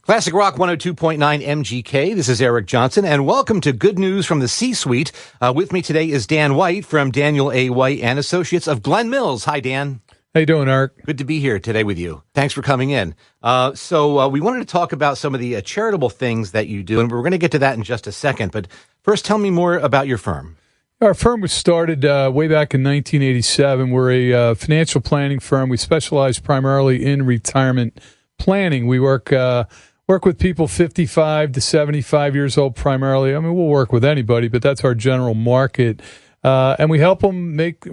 Classic Rock 102.9 MGK. This is Eric Johnson, and welcome to Good News from the C-Suite. With me today is Dan White from Daniel A. White and Associates of Glen Mills. Hi, Dan. How you doing, Eric? Good to be here today with you. Thanks for coming in. So we wanted to talk about some of the charitable things that you do, and we're going to get to that in just a second. But first, tell me more about your firm. Our firm was started way back in 1987. We're a financial planning firm. We specialize primarily in retirement planning. We work with people 55 to 75 years old primarily. I mean, we'll work with anybody, but that's our general market. And we help them make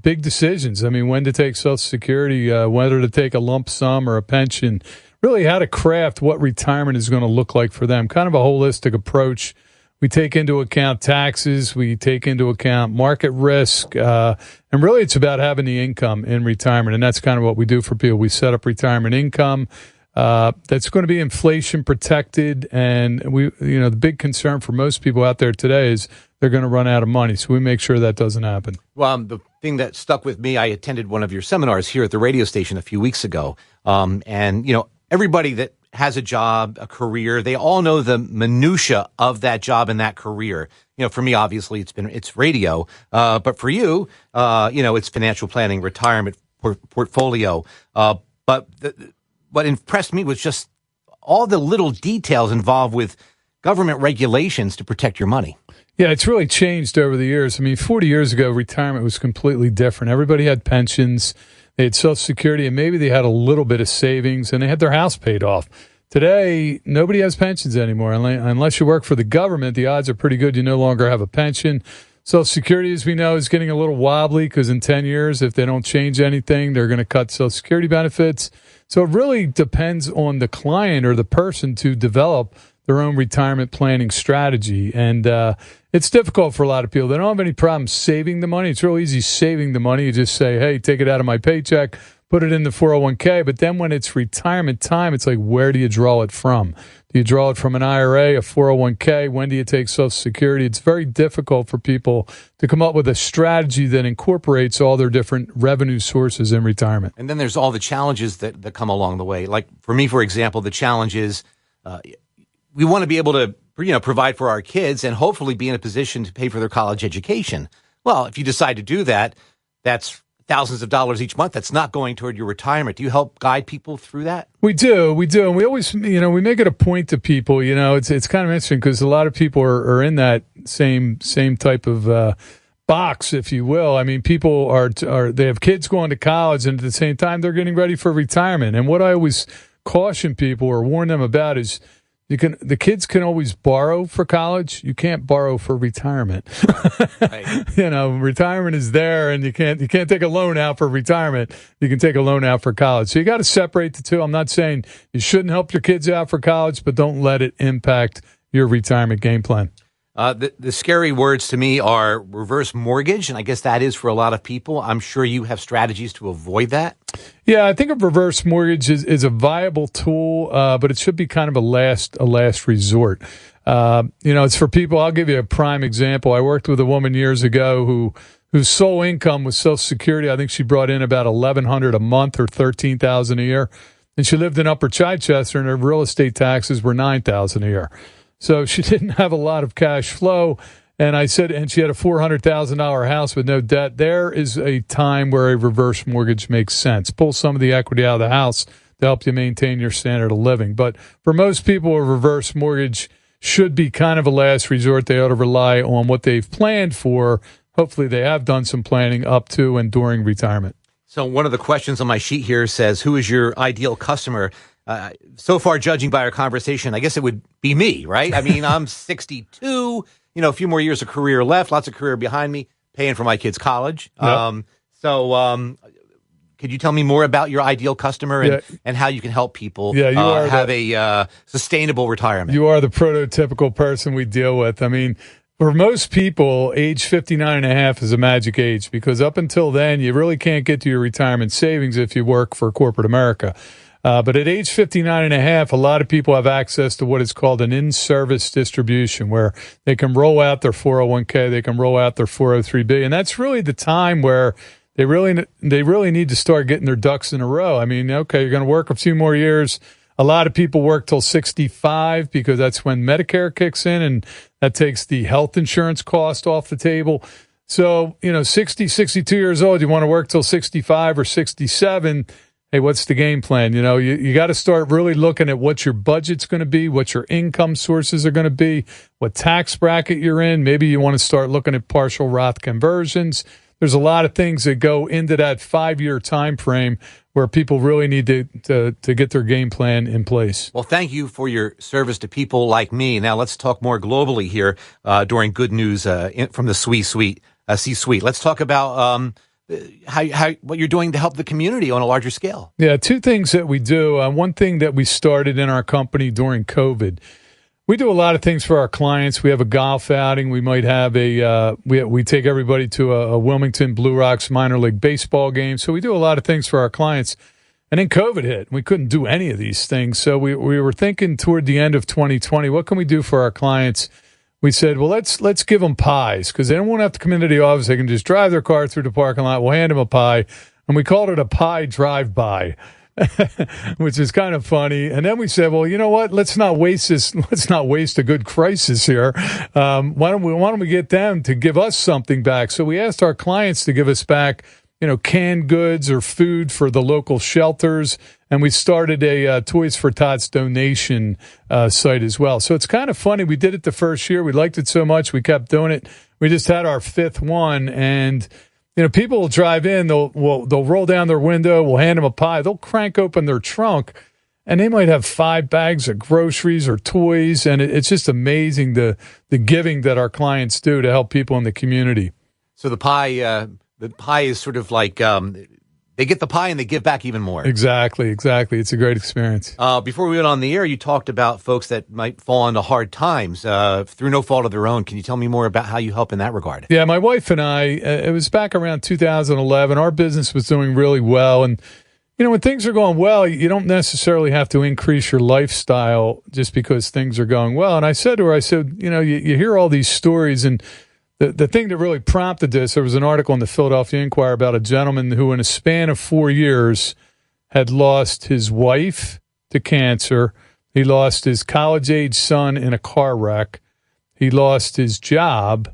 big decisions. I mean, when to take Social Security, whether to take a lump sum or a pension, really how to craft what retirement is going to look like for them. Kind of a holistic approach. We take into account taxes. We take into account market risk. And really, it's about having the income in retirement. And that's kind of what we do for people. We set up retirement income that's going to be inflation protected. And the big concern for most people out there today is they're going to run out of money. So we make sure that doesn't happen. Well, the thing that stuck with me, I attended one of your seminars here at the radio station a few weeks ago. Everybody that has a job, a career, they all know the minutia of that job and that career. For me, obviously, it's radio. But for you, it's financial planning, retirement, portfolio. But what impressed me was just all the little details involved with government regulations to protect your money. Yeah, it's really changed over the years. I mean, 40 years ago, retirement was completely different. Everybody had pensions, they had Social Security, and maybe they had a little bit of savings, and they had their house paid off. Today, nobody has pensions anymore. Unless you work for the government, the odds are pretty good you no longer have a pension. Social Security, as we know, is getting a little wobbly because in 10 years, if they don't change anything, they're going to cut Social Security benefits. So it really depends on the client or the person to develop their own retirement planning strategy. And it's difficult for a lot of people. They don't have any problem saving the money. It's real easy saving the money. You just say, hey, take it out of my paycheck, put it in the 401k. But then when it's retirement time, it's like, where do you draw it from? Do you draw it from an IRA, a 401k? When do you take Social Security? It's very difficult for people to come up with a strategy that incorporates all their different revenue sources in retirement. And then there's all the challenges that come along the way. Like for me, for example, the challenge is we want to be able to provide for our kids and hopefully be in a position to pay for their college education. Well, if you decide to do that, that's thousands of dollars each month. That's not going toward your retirement. Do you help guide people through that? We do. And we always, we make it a point to people, it's kind of interesting because a lot of people are in that same type of box, if you will. I mean, people they have kids going to college and at the same time they're getting ready for retirement. And what I always caution people or warn them about is the kids can always borrow for college. You can't borrow for retirement. Right. Retirement is there, and you can't take a loan out for retirement. You can take a loan out for college. So you got to separate the two. I'm not saying you shouldn't help your kids out for college, but don't let it impact your retirement game plan. The scary words to me are reverse mortgage, and I guess that is for a lot of people. I'm sure you have strategies to avoid that. Yeah, I think a reverse mortgage is a viable tool, but it should be kind of a last resort. It's for people. I'll give you a prime example. I worked with a woman years ago whose sole income was Social Security. I think she brought in about $1,100 a month or $13,000 a year, and she lived in Upper Chichester, and her real estate taxes were $9,000 a year. So she didn't have a lot of cash flow. And I said, and she had a $400,000 house with no debt. There is a time where a reverse mortgage makes sense. Pull some of the equity out of the house to help you maintain your standard of living. But for most people, a reverse mortgage should be kind of a last resort. They ought to rely on what they've planned for. Hopefully they have done some planning up to and during retirement. So one of the questions on my sheet here says, who is your ideal customer? So far, judging by our conversation, I guess it would be me, right? I mean, I'm 62, a few more years of career left, lots of career behind me, paying for my kids' college. Yep. Could you tell me more about your ideal customer and how you can help people have a sustainable retirement? You are the prototypical person we deal with. I mean, for most people, age 59 and a half is a magic age because up until then, you really can't get to your retirement savings if you work for corporate America. But at age 59 and a half, a lot of people have access to what is called an in-service distribution where they can roll out their 401k, they can roll out their 403b. And that's really the time where they really need to start getting their ducks in a row. I mean, okay, you're going to work a few more years. A lot of people work till 65 because that's when Medicare kicks in, and that takes the health insurance cost off the table. So, 60, 62 years old, you want to work till 65 or 67. Hey, what's the game plan? You got to start really looking at what your budget's going to be, what your income sources are going to be, what tax bracket you're in. Maybe you want to start looking at partial Roth conversions. There's a lot of things that go into that 5-year time frame where people really need to get their game plan in place. Well, thank you for your service to people like me. Now let's talk more globally here during Good News from the C-suite. Let's talk about how what you're doing to help the community on a larger scale. Yeah, two things that we do. One thing that we started in our company during COVID. We do a lot of things for our clients. We have a golf outing. We might have we take everybody to a Wilmington Blue Rocks minor league baseball game. So we do a lot of things for our clients. And then COVID hit. We couldn't do any of these things. So we were thinking toward the end of 2020, what can we do for our clients? We said, well, let's give them pies because they don't want to have to come into the office. They can just drive their car through the parking lot. We'll hand them a pie. And we called it a pie drive-by. Which is kind of funny. And then we said, well, you know what? Let's not waste this. Let's not waste a good crisis here. Why don't we get them to give us something back? So we asked our clients to give us back, canned goods or food for the local shelters. And we started a Toys for Tots donation site as well. So it's kind of funny. We did it the first year. We liked it so much. We kept doing it. We just had our 5th one, and people will drive in, they'll roll down their window, we'll hand them a pie, they'll crank open their trunk, and they might have 5 bags of groceries or toys, and it's just amazing the giving that our clients do to help people in the community. So the pie is sort of like they get the pie and they give back even more. Exactly. It's a great experience. Before we went on the air, you talked about folks that might fall into hard times through no fault of their own. Can you tell me more about how you help in that regard? Yeah, my wife and I, it was back around 2011. Our business was doing really well. And, when things are going well, you don't necessarily have to increase your lifestyle just because things are going well. And I said to her, you hear all these stories, and the thing that really prompted this, there was an article in the Philadelphia Inquirer about a gentleman who in a span of 4 years had lost his wife to cancer. He lost his college-age son in a car wreck. He lost his job.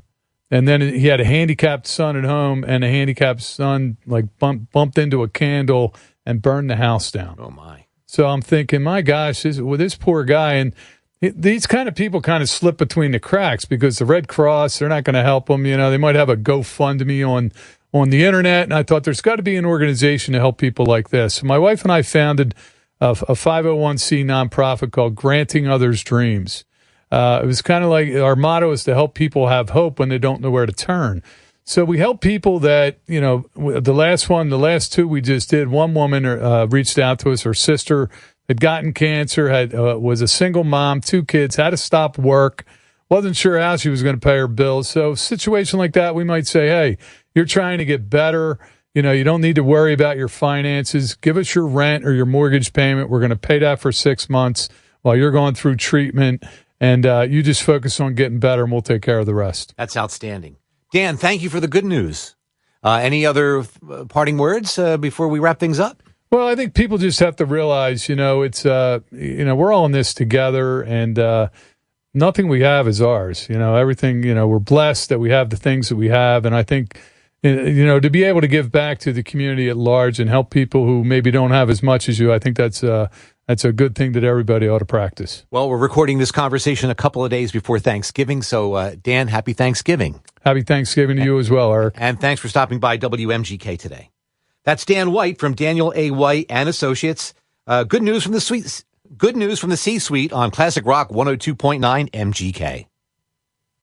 And then he had a handicapped son at home, and a handicapped son bumped into a candle and burned the house down. Oh, my. So I'm thinking, my gosh, this poor guy. And these kind of people kind of slip between the cracks because the Red Cross, they're not going to help them. They might have a GoFundMe on the internet. And I thought there's got to be an organization to help people like this. So my wife and I founded a 501c nonprofit called Granting Others Dreams. It was kind of like our motto is to help people have hope when they don't know where to turn. So we help people that, the last 2 we just did, one woman reached out to us, her sister had gotten cancer, was a single mom, 2 kids, had to stop work, wasn't sure how she was going to pay her bills. So a situation like that, we might say, hey, you're trying to get better. You don't need to worry about your finances. Give us your rent or your mortgage payment. We're going to pay that for 6 months while you're going through treatment. And you just focus on getting better, and we'll take care of the rest. That's outstanding. Dan, thank you for the good news. Any other parting words before we wrap things up? Well, I think people just have to realize, it's we're all in this together, and nothing we have is ours. Everything. We're blessed that we have the things that we have, and I think, to be able to give back to the community at large and help people who maybe don't have as much as you, I think that's a good thing that everybody ought to practice. Well, we're recording this conversation a couple of days before Thanksgiving. So, Dan, happy Thanksgiving. Happy Thanksgiving to you as well, Eric. And thanks for stopping by WMGK today. That's Dan White from Daniel A. White and Associates. Good news from the C-suite on Classic Rock 102.9 MGK.